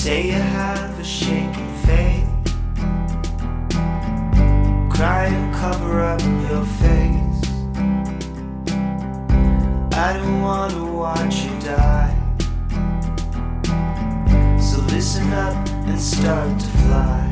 say you have a shaking faith, cry and cover up your face. I don't want to watch you die, so listen up and start to fly.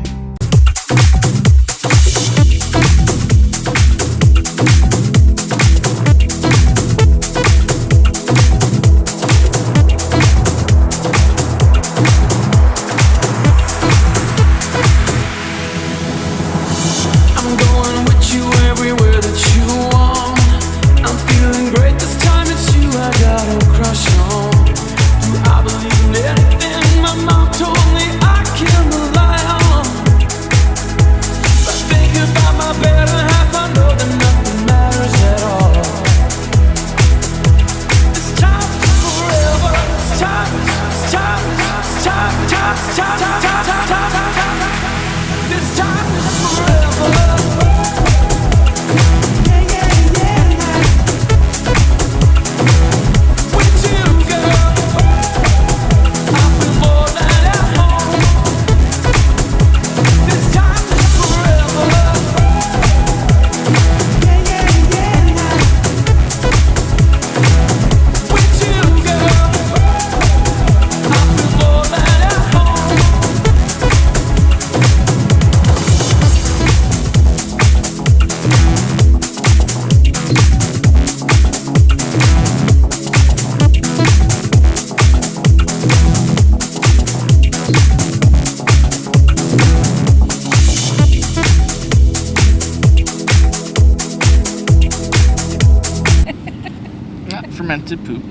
Fermented poop.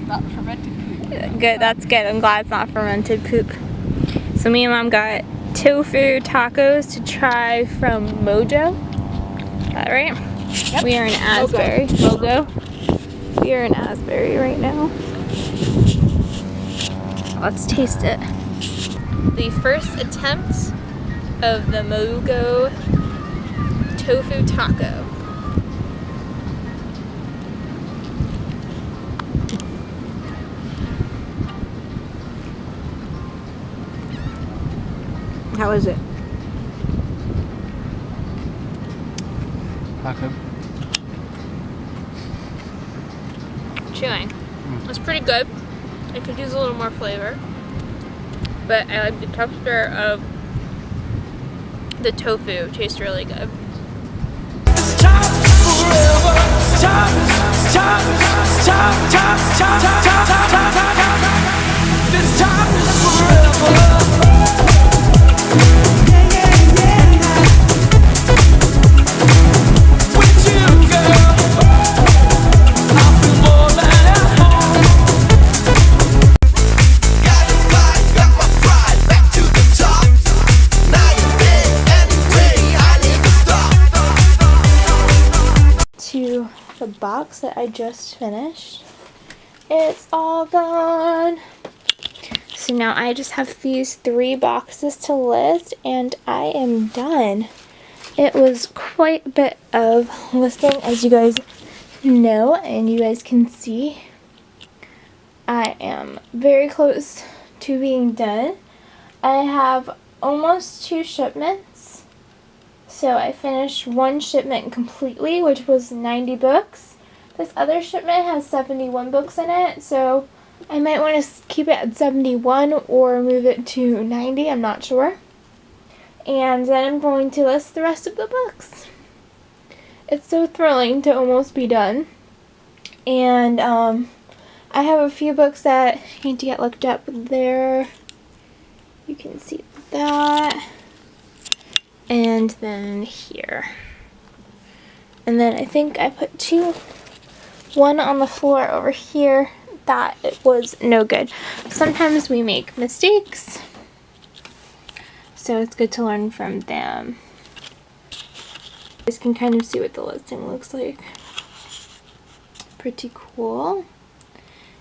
Not fermented poop. Good, that's good. I'm glad it's not fermented poop. So me and Mom got tofu tacos to try from Mojo. Is that right? Yep. We are in Asbury. Mojo. We are in Asbury right now. Let's taste it. The first attempt of the Mojo tofu taco. How is it? Taco. Chewing. It's pretty good. It could use a little more flavor. But I like the texture of the tofu. It tastes really good. To the box that I just finished. It's all gone. So now I just have these 3 boxes to list and I am done. It was quite a bit of listing, as you guys know and you guys can see. I am very close to being done. I have almost 2 shipments. So I finished 1 shipment completely, which was 90 books. This other shipment has 71 books in it, so I might want to keep it at 71 or move it to 90, I'm not sure. And then I'm going to list the rest of the books. It's so thrilling to almost be done. And I have a few books that need to get looked up there. You can see that. And then here. And then I think I put 2, one on the floor over here that it was no good. Sometimes we make mistakes, so it's good to learn from them. You guys can kind of see what the listing looks like. Pretty cool.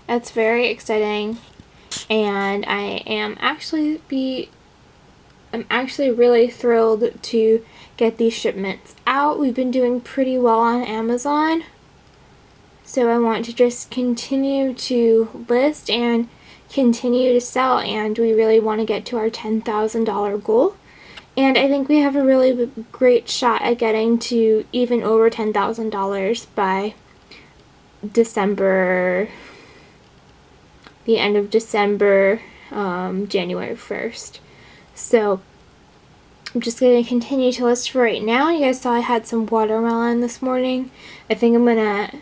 That's very exciting, and I'm actually really thrilled to get these shipments out. We've been doing pretty well on Amazon, so I want to just continue to list and continue to sell, and we really want to get to our $10,000 goal. And I think we have a really great shot at getting to even over $10,000 by December, the end of December, January 1st. So I'm just going to continue to list for right now. You guys saw I had some watermelon this morning. I think I'm going to